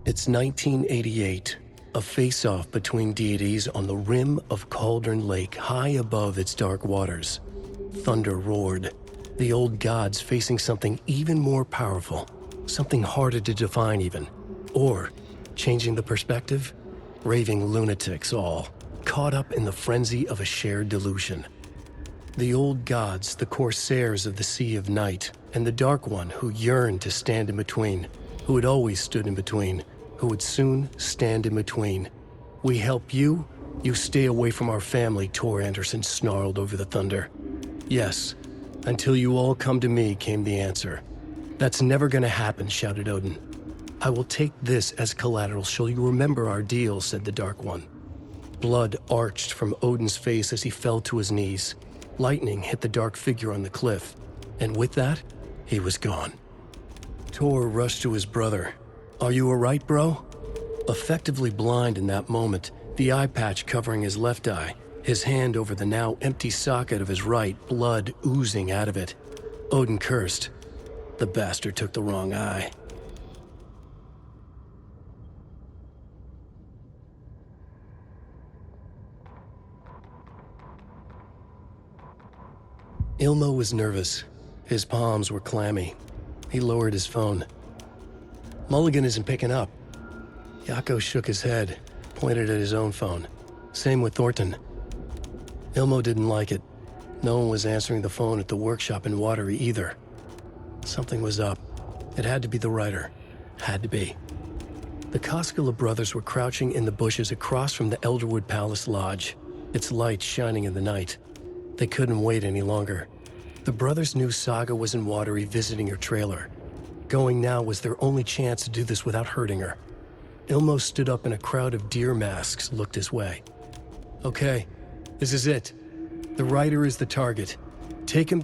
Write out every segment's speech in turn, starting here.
It's 1988, a face-off between deities on the rim of Cauldron Lake, high above its dark waters. Thunder roared, the old gods facing something even more powerful, something harder to define even. Or, changing the perspective, raving lunatics all, caught up in the frenzy of a shared delusion. The old gods, the corsairs of the Sea of Night, and the Dark One who yearned to stand in between, who had always stood in between, who would soon stand in between. We help you, you stay away from our family, Tor Anderson snarled over the thunder. Yes, until you all come to me, came the answer. That's never gonna happen, shouted Odin. I will take this as collateral, shall you remember our deal, said the Dark One. Blood arched from Odin's face as he fell to his knees. Lightning hit the dark figure on the cliff, and with that, he was gone. Tor rushed to his brother. Are you all right, bro? Effectively blind in that moment, the eye patch covering his left eye, his hand over the now empty socket of his right, blood oozing out of it. Odin cursed. The bastard took the wrong eye. Ilmo was nervous. His palms were clammy. He lowered his phone. Mulligan isn't picking up. Yako shook his head, pointed at his own phone. Same with Thornton. Ilmo didn't like it. No one was answering the phone at the workshop in Watery either. Something was up. It had to be the writer. Had to be. The Koskela brothers were crouching in the bushes across from the Elderwood Palace Lodge, its lights shining in the night. They couldn't wait any longer. The brothers knew Saga was in Watery visiting her trailer. Going now was their only chance to do this without hurting her. Ilmo stood up and a crowd of deer masks looked his way. Okay, this is it. The writer is the target. Take him.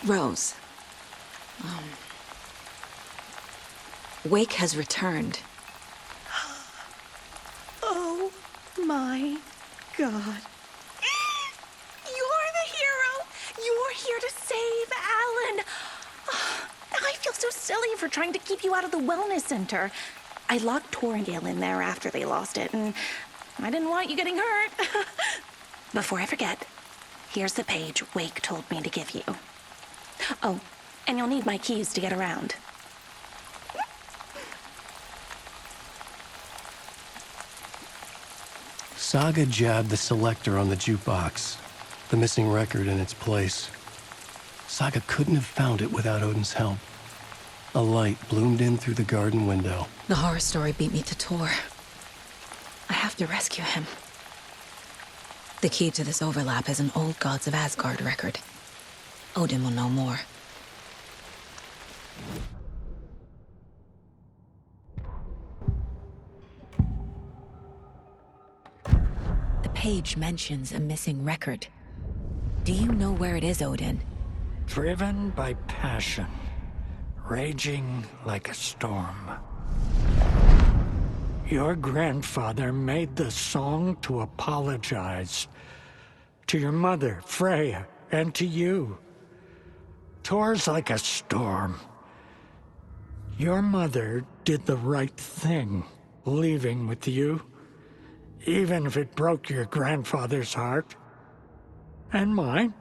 Rose. Wake has returned. Oh my God. You're the hero! You're here to save Alan! I feel so silly for trying to keep you out of the wellness center. I locked Torringale in there after they lost it, and I didn't want you getting hurt. Before I forget, here's the page Wake told me to give you. Oh, and you'll need my keys to get around. Saga jabbed the selector on the jukebox, the missing record in its place. Saga couldn't have found it without Odin's help. A light bloomed in through the garden window. The horror story beat me to Tor. I have to rescue him. The key to this overlap is an old Gods of Asgard record. Odin will know more. The page mentions a missing record. Do you know where it is, Odin? Driven by passion, raging like a storm. Your grandfather made the song to apologize. To your mother, Freya, and to you. Tor's like a storm. Your mother did the right thing, leaving with you, even if it broke your grandfather's heart. And mine.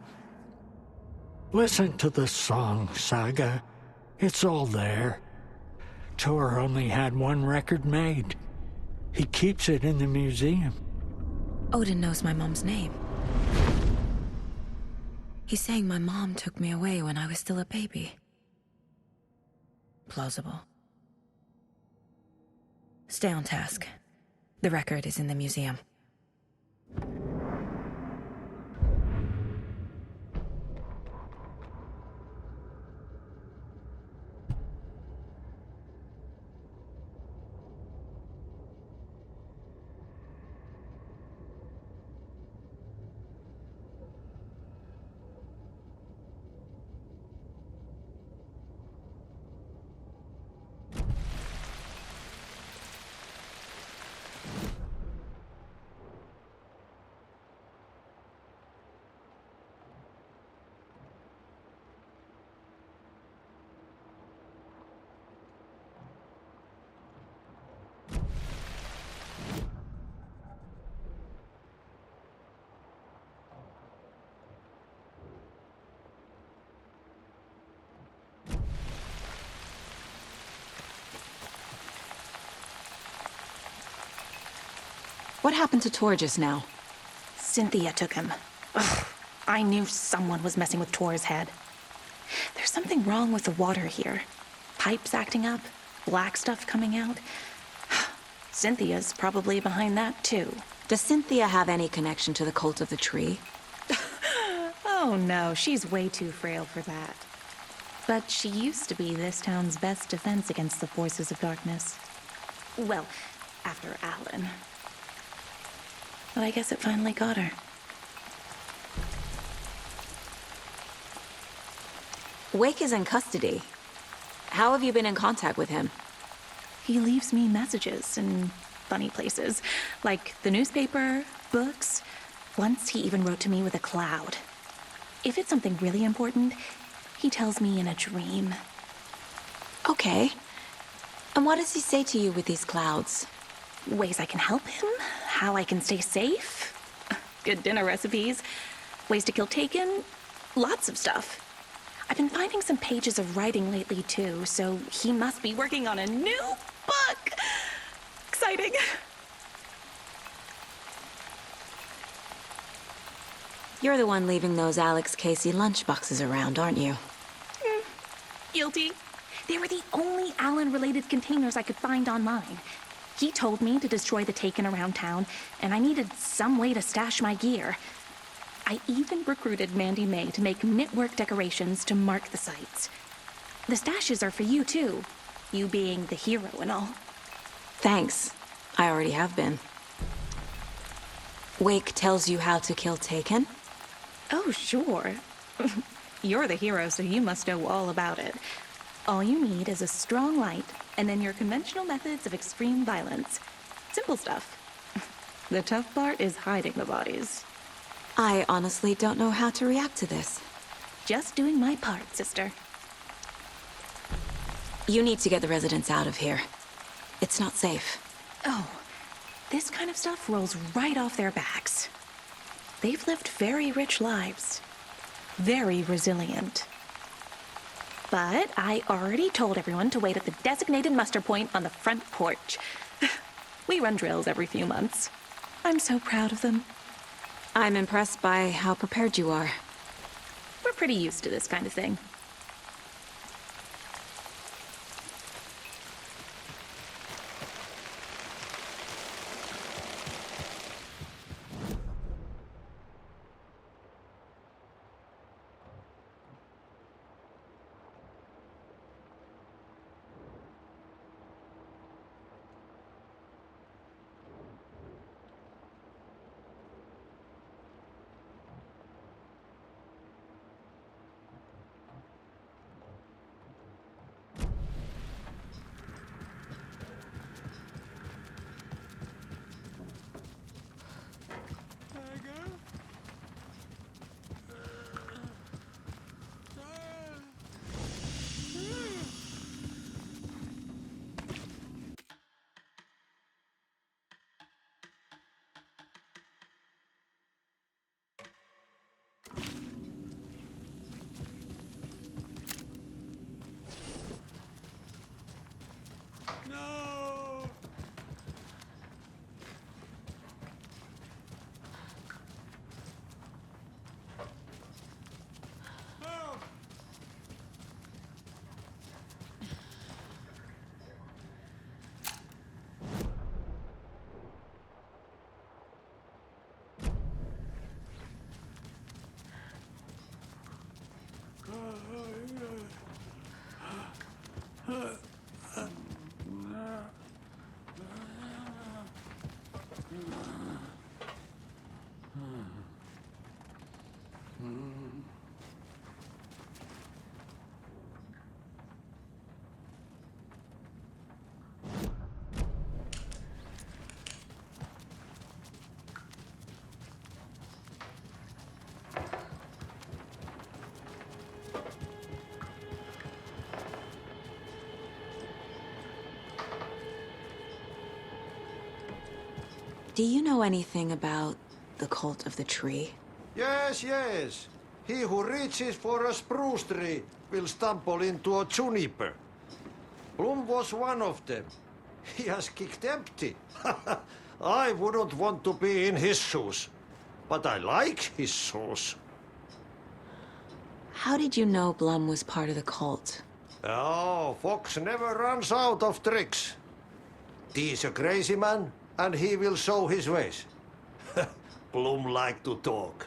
Listen to the song, Saga. It's all there. Tor only had one record made. He keeps it in the museum. Odin knows my mom's name. He's saying my mom took me away when I was still a baby. Plausible. Stay on task. The record is in the museum. What happened to Tor just now? Cynthia took him. Ugh, I knew someone was messing with Tor's head. There's something wrong with the water here. Pipes acting up, black stuff coming out. Cynthia's probably behind that, too. Does Cynthia have any connection to the cult of the tree? Oh no, she's way too frail for that. But she used to be this town's best defense against the forces of darkness. Well, after Alan. But I guess it finally got her. Wake is in custody. How have you been in contact with him? He leaves me messages in funny places, like the newspaper, books. Once he even wrote to me with a cloud. If it's something really important, he tells me in a dream. Okay. And what does he say to you with these clouds? Ways I can help him, how I can stay safe, good dinner recipes, ways to kill Taken, lots of stuff. I've been finding some pages of writing lately too, so he must be working on a new book. Exciting. You're the one leaving those Alex Casey lunchboxes around, aren't you? Guilty. They were the only Alan-related containers I could find online. He told me to destroy the Taken around town, and I needed some way to stash my gear. I even recruited Mandy May to make knitwork decorations to mark the sites. The stashes are for you, too. You being the hero and all. Thanks. I already have been. Wake tells you how to kill Taken? Oh, sure. You're the hero, so you must know all about it. All you need is a strong light, and then your conventional methods of extreme violence. Simple stuff. The tough part is hiding the bodies. I honestly don't know how to react to this. Just doing my part, sister. You need to get the residents out of here. It's not safe. Oh, this kind of stuff rolls right off their backs. They've lived very rich lives. Very resilient. But I already told everyone to wait at the designated muster point on the front porch. We run drills every few months. I'm so proud of them. I'm impressed by how prepared you are. We're pretty used to this kind of thing. Do you know anything about the cult of the tree? Yes, yes. He who reaches for a spruce tree will stumble into a juniper. Bloom was one of them. He has kicked empty. I wouldn't want to be in his shoes. But I like his shoes. How did you know Blum was part of the cult? Oh, Fox never runs out of tricks. He's a crazy man, and he will show his ways. Bloom like to talk.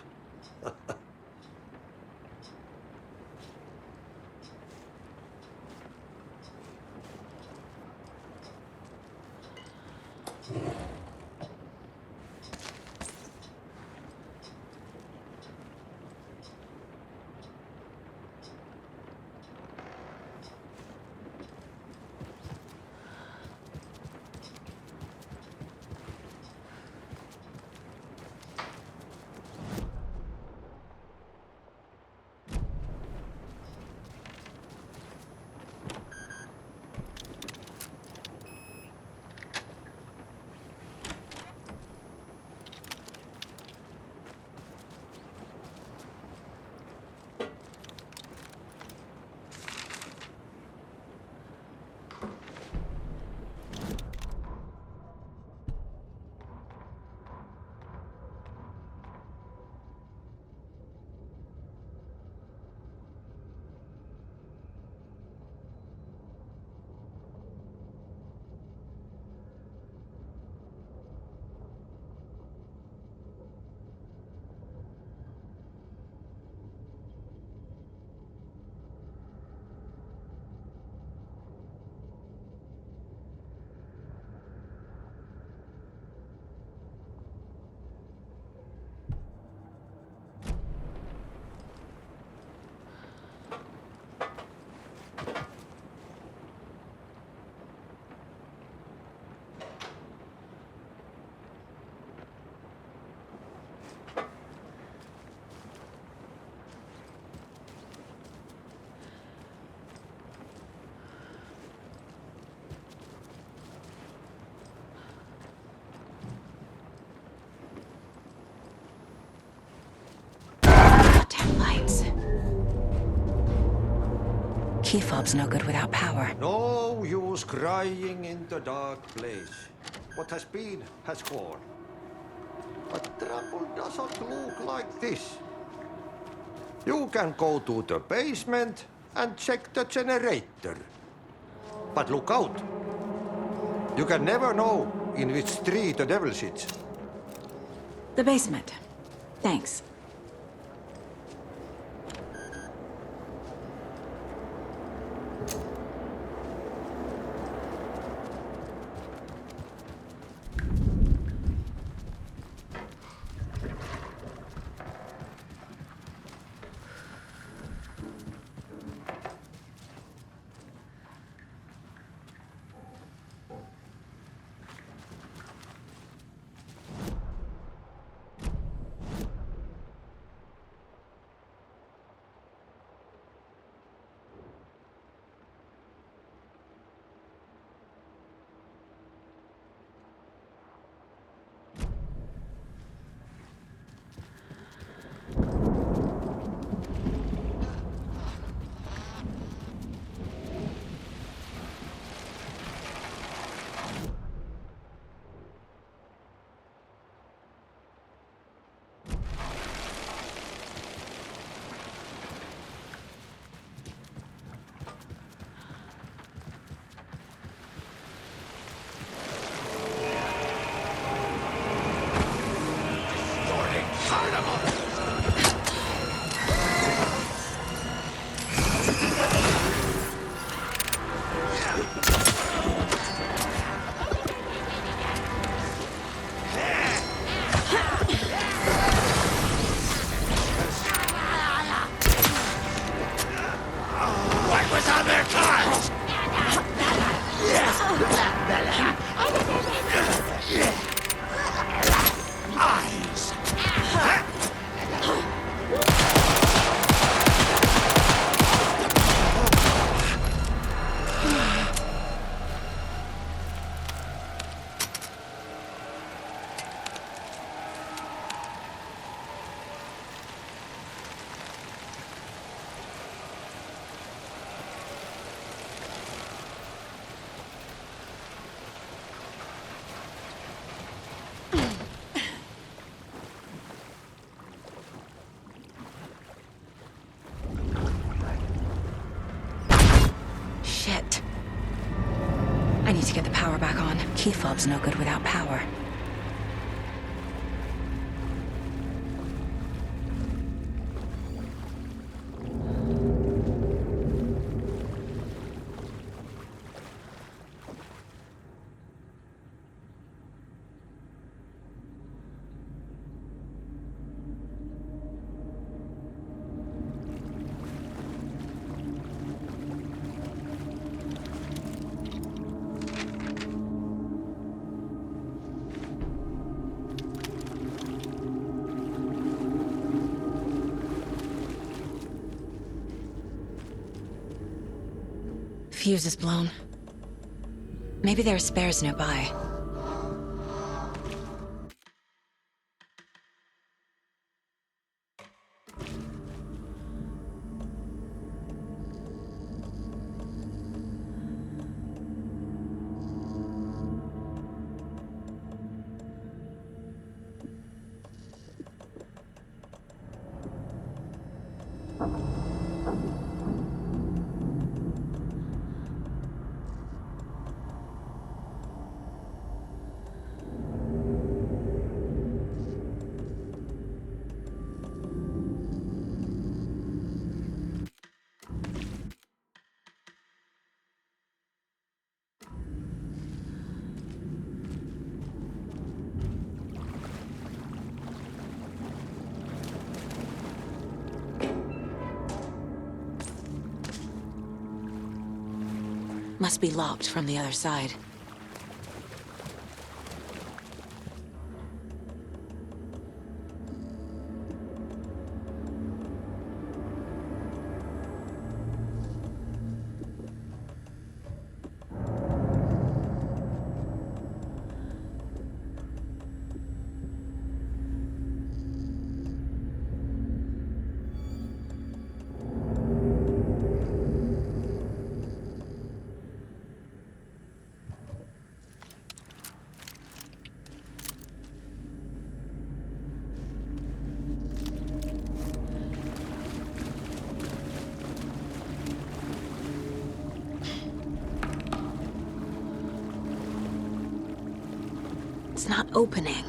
Lights. Key fob's no good without power. No use crying in the dark place. What has been has gone. But trouble doesn't look like this. You can go to the basement and check the generator. But look out. You can never know in which tree the devil sits. The basement. Thanks. on. Key fob's no good without power. Fuse is blown. Maybe there are spares nearby. Must be locked from the other side. It's not opening.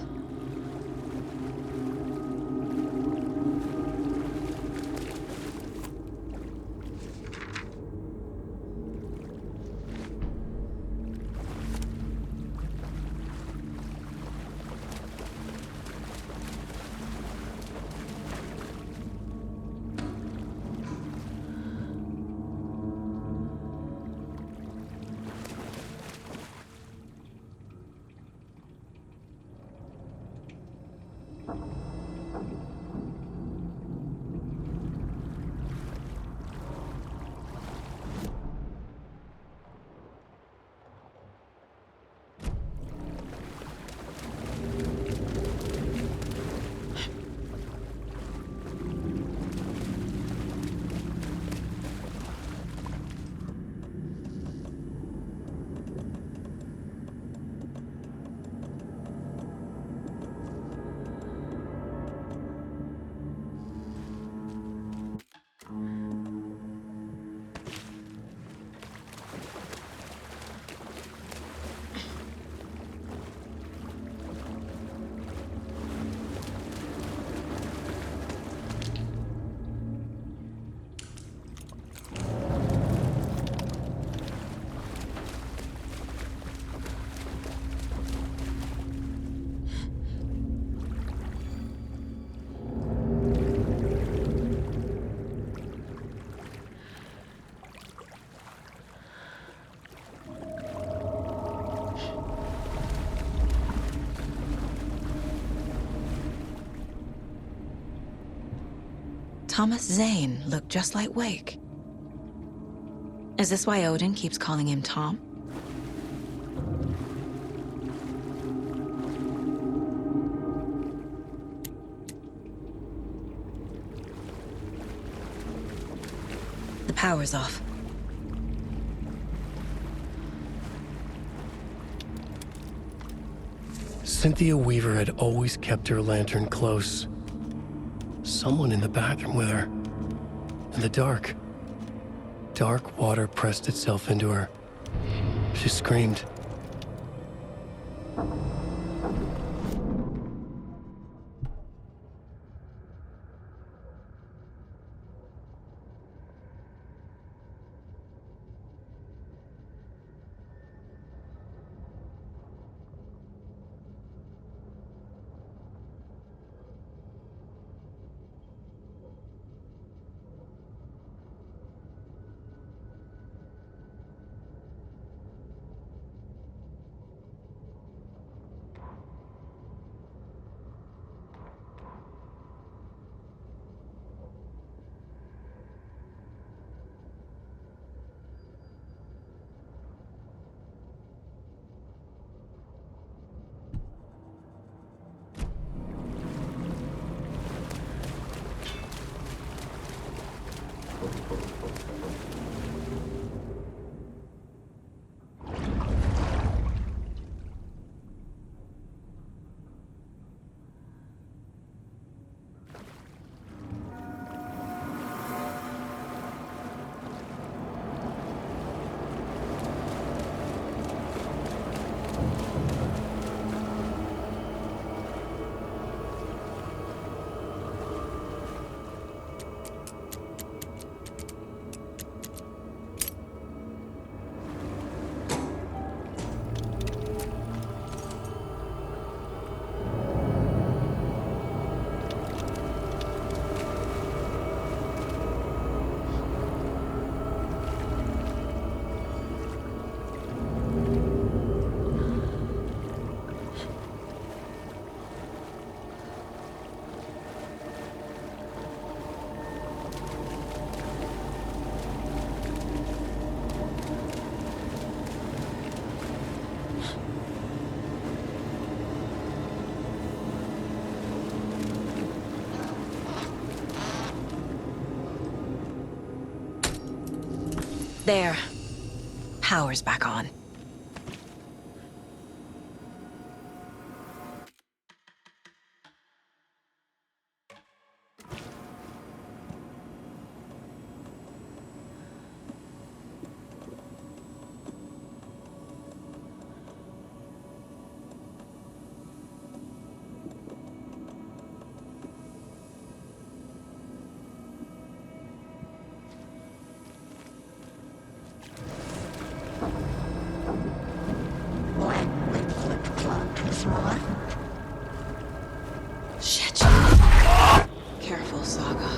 Thomas Zane looked just like Wake. Is this why Odin keeps calling him Tom? The power's off. Cynthia Weaver had always kept her lantern close. Someone in the bathroom with her. In the dark. Dark water pressed itself into her. She screamed. There. Power's back on. Shit. Careful, Saga.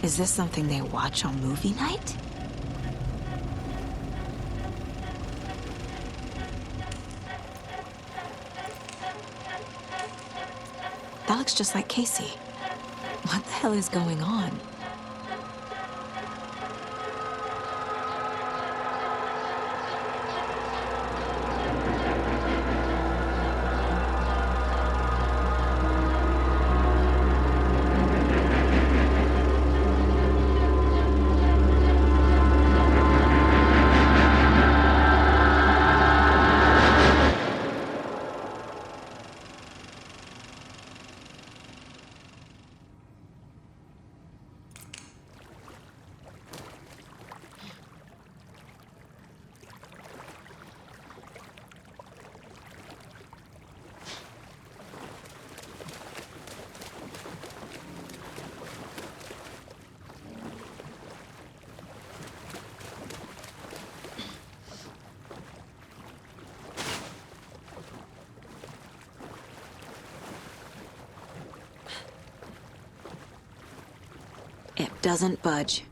Is this something they watch on movie night? That looks just like Casey. What the hell is going on? Doesn't budge.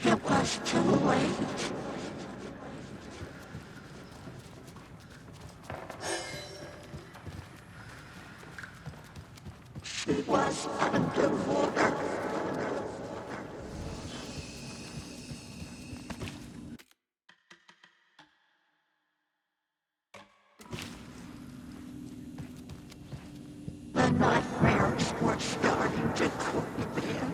It was too late. She was underwater. The nightmares were starting to creep in.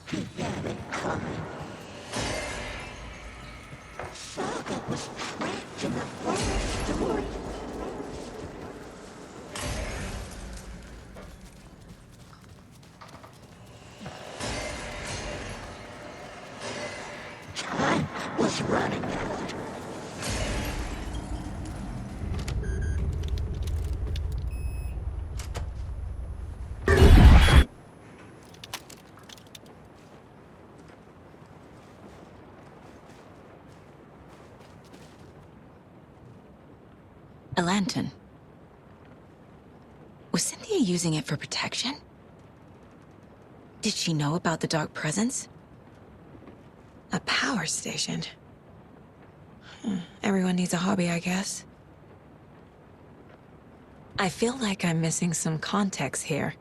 He had it coming. Saga was trapped in a forest story. Time was running out. A lantern. Was Cynthia using it for protection? Did she know about the dark presence? A power station. Everyone needs a hobby, I guess. I feel like I'm missing some context here.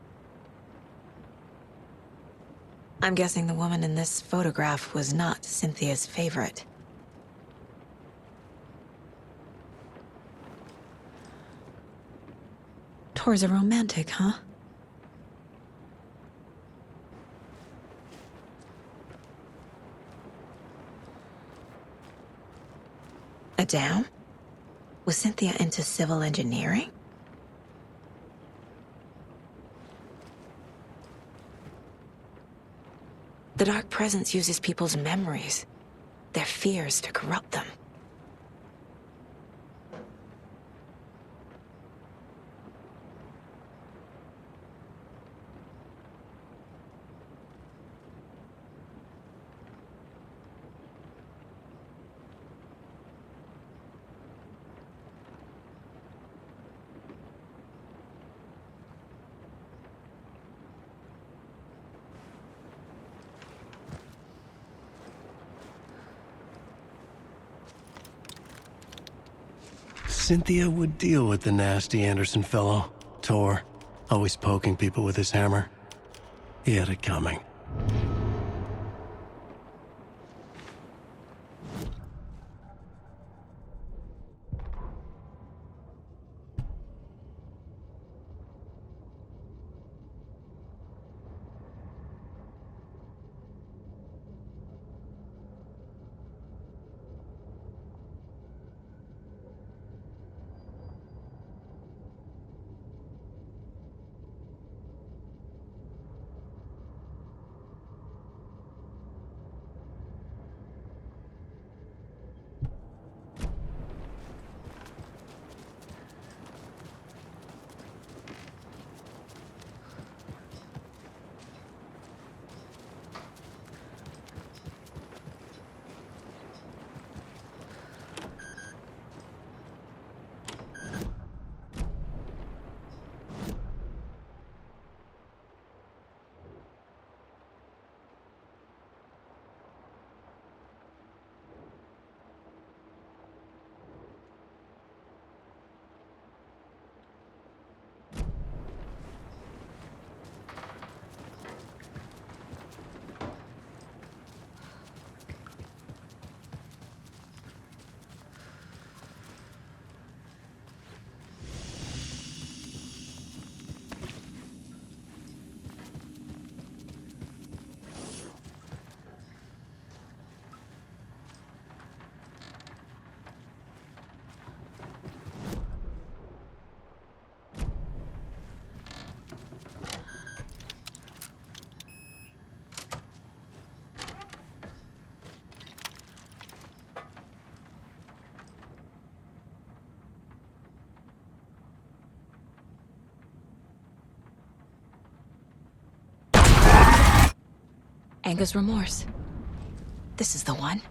I'm guessing the woman in this photograph was not Cynthia's favorite. Tor's a romantic, huh? A dam? Was Cynthia into civil engineering? The dark presence uses people's memories, their fears to corrupt them. Cynthia would deal with the nasty Anderson fellow, Tor, always poking people with his hammer. He had it coming. Anger's remorse. This is the one.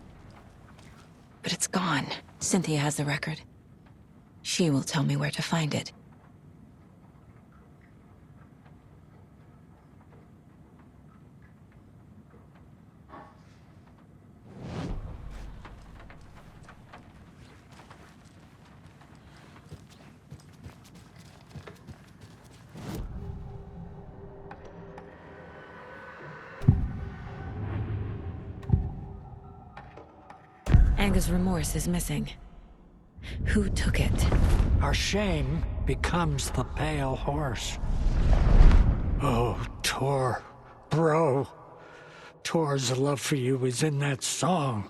But it's gone. Cynthia has the record. She will tell me where to find it. Anger's remorse is missing. Who took it? Our shame becomes the pale horse. Oh, Tor, bro. Tor's love for you is in that song.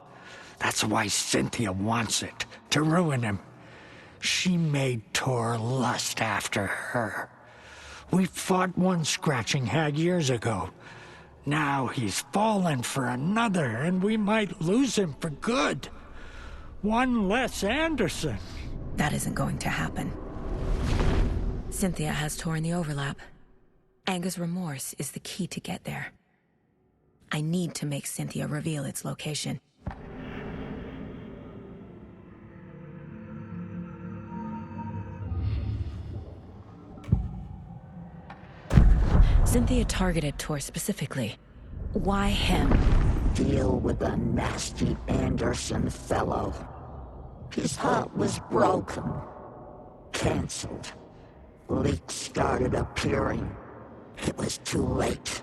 That's why Cynthia wants it, to ruin him. She made Tor lust after her. We fought one scratching hag years ago. Now he's fallen for another, and we might lose him for good. One less Anderson. That isn't going to happen. Cynthia has Tor in the overlap. Anger's remorse is the key to get there. I need to make Cynthia reveal its location. Cynthia targeted Tor specifically. Why him? Deal with the nasty Anderson fellow. His heart was broken. Cancelled. Leaks started appearing. It was too late.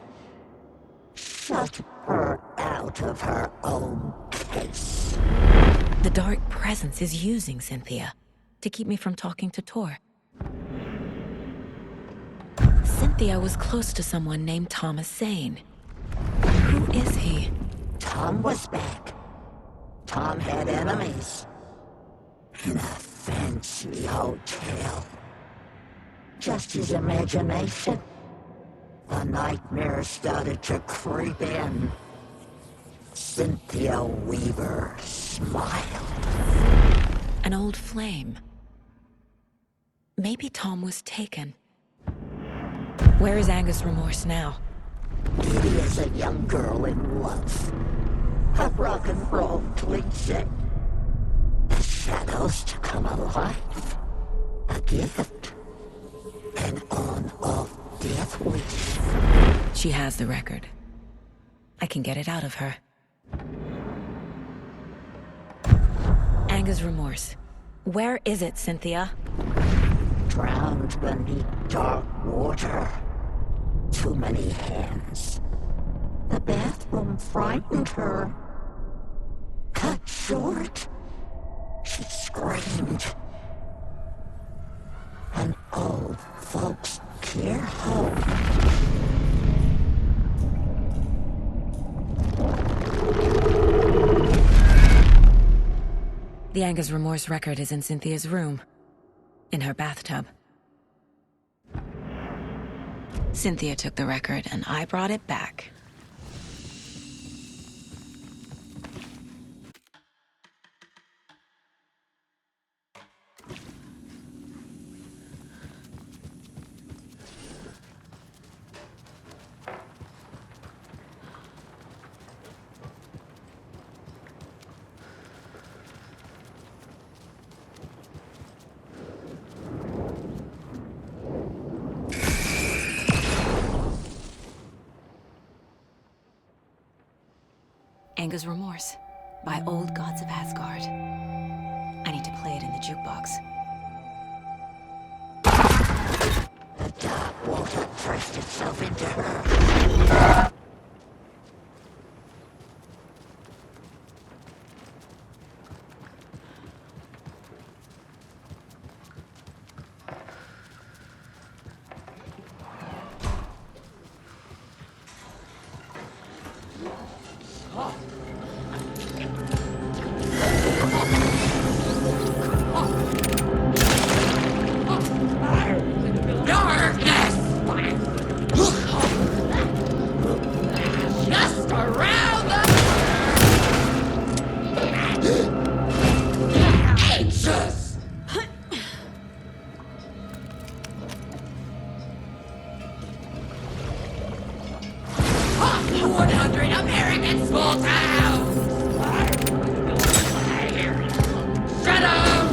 Shut her out of her own case. The dark presence is using Cynthia to keep me from talking to Tor. Cynthia was close to someone named Thomas Zane. Who is he? Tom was back. Tom had enemies. In a fancy hotel. Just his imagination. The nightmare started to creep in. Cynthia Weaver smiled. An old flame. Maybe Tom was taken. Where is Anger's remorse now? Kitty is a young girl in love. A rock and roll cliche. The shadows to come alive. A gift. An on-off death wish. She has the record. I can get it out of her. Anger's remorse. Where is it, Cynthia? Drowned beneath dark water. Too many hands. The bathroom frightened her. Cut short. She screamed. An old folks' care home. The Anger's remorse record is in Cynthia's room. In her bathtub. Cynthia took the record, and I brought it back. Anger's Remorse by Old Gods of Asgard. I need to play it in the jukebox. The dark water pressed itself into her. 100 American small towns! Shut up!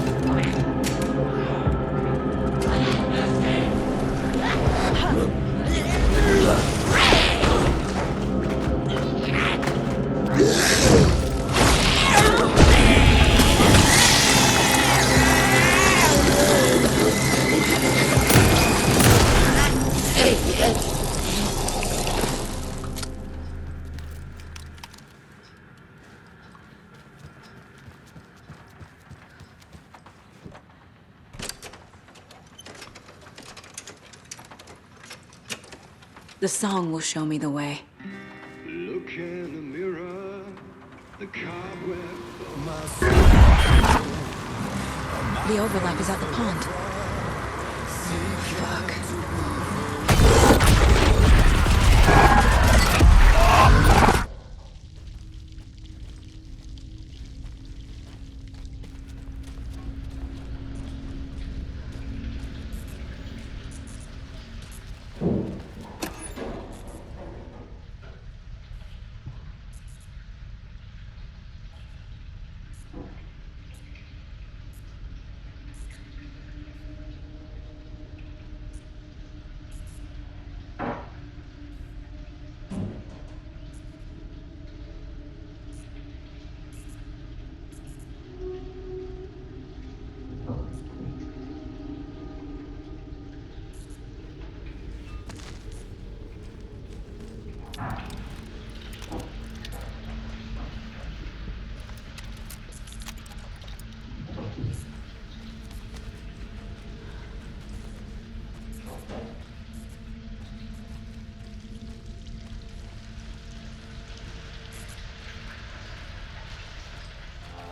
The song will show me the way. Look in the mirror, the cobweb. The overlap is at the pond. Fuck.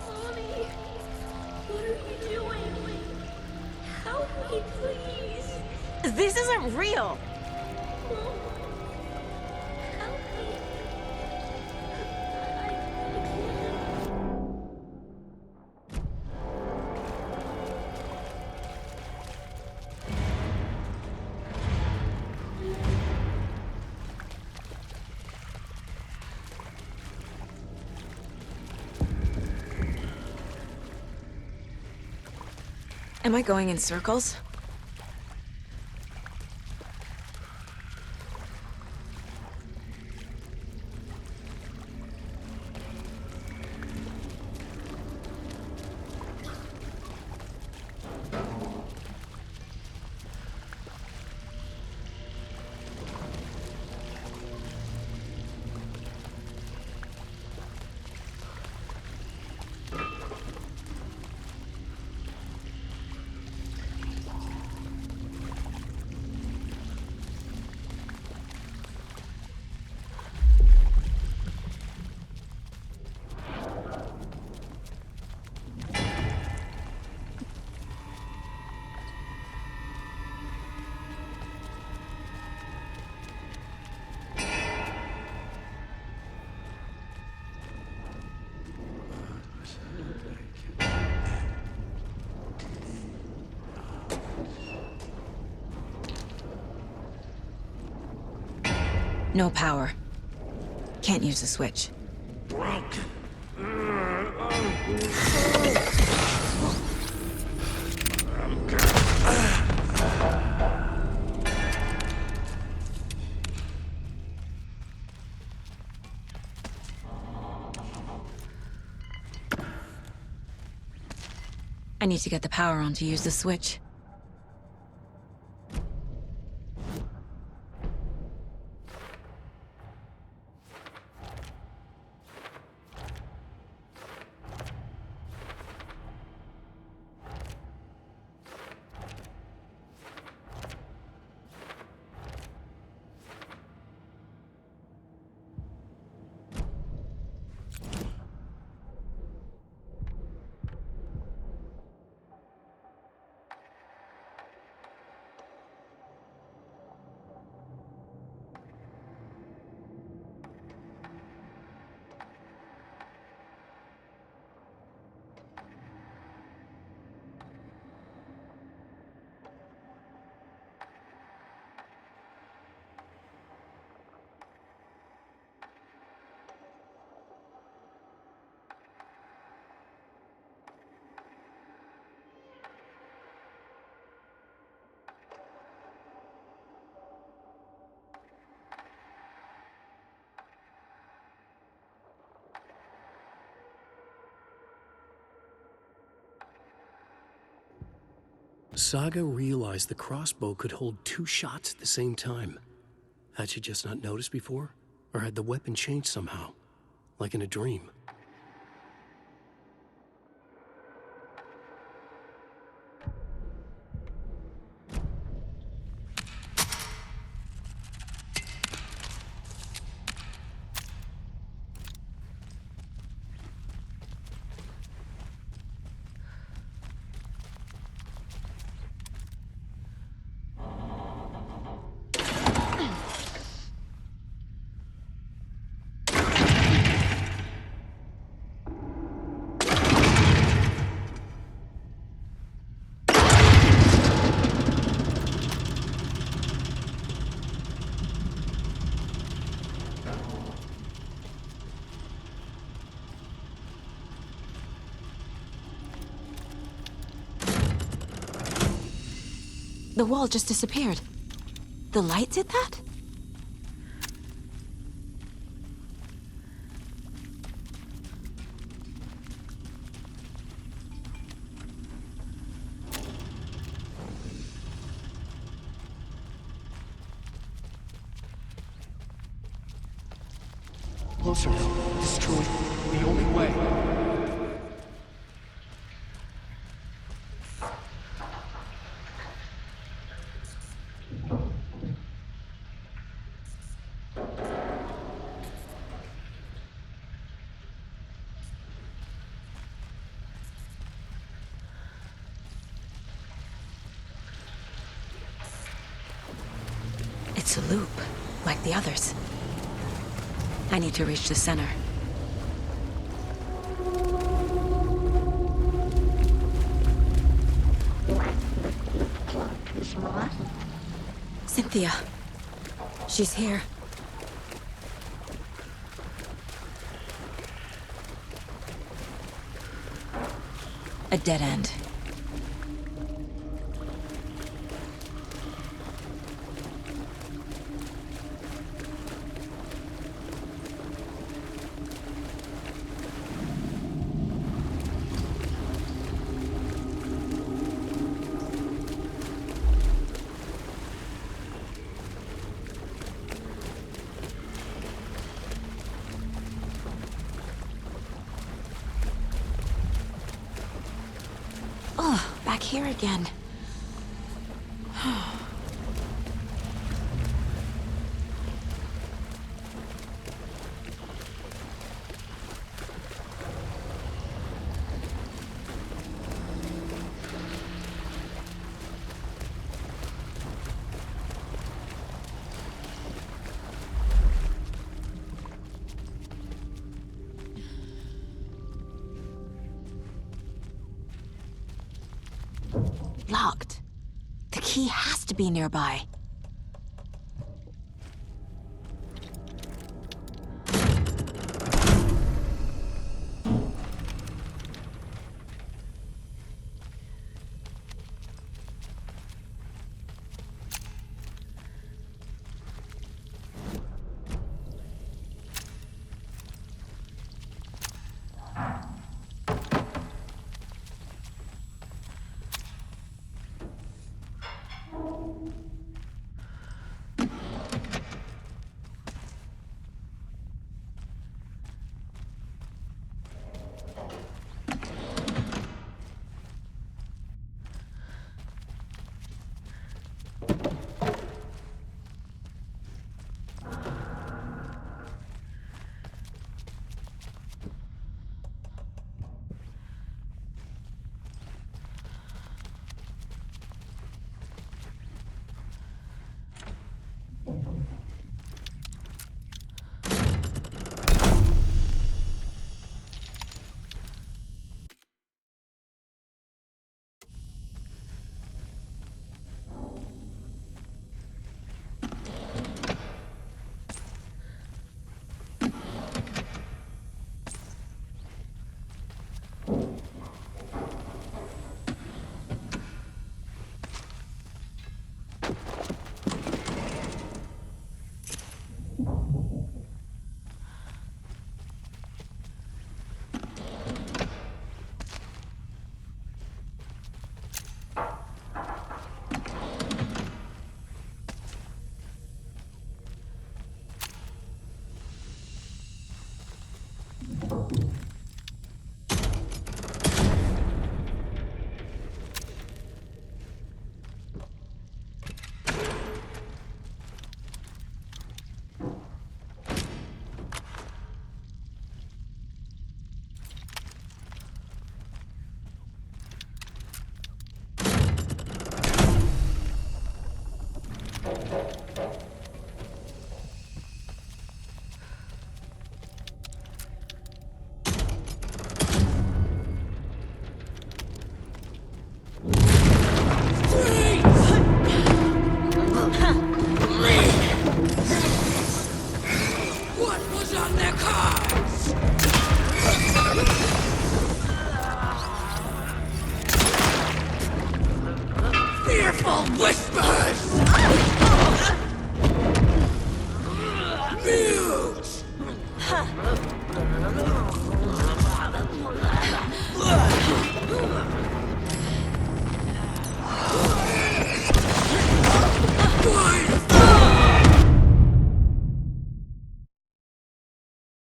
Mommy, what are you doing? Help me, please. This isn't real. Mom, help me. Am I going in circles? No power. Can't use the switch. I need to get the power on to use the switch. Saga realized the crossbow could hold 2 shots at the same time. Had she just not noticed before? Or had the weapon changed somehow? Like in a dream? The wall just disappeared. The light did that? Closer now. Destroy. The only way. It's a loop, like the others. I need to reach the center. Cynthia. She's here. A dead end. Oh, back here again. Locked. The key has to be nearby.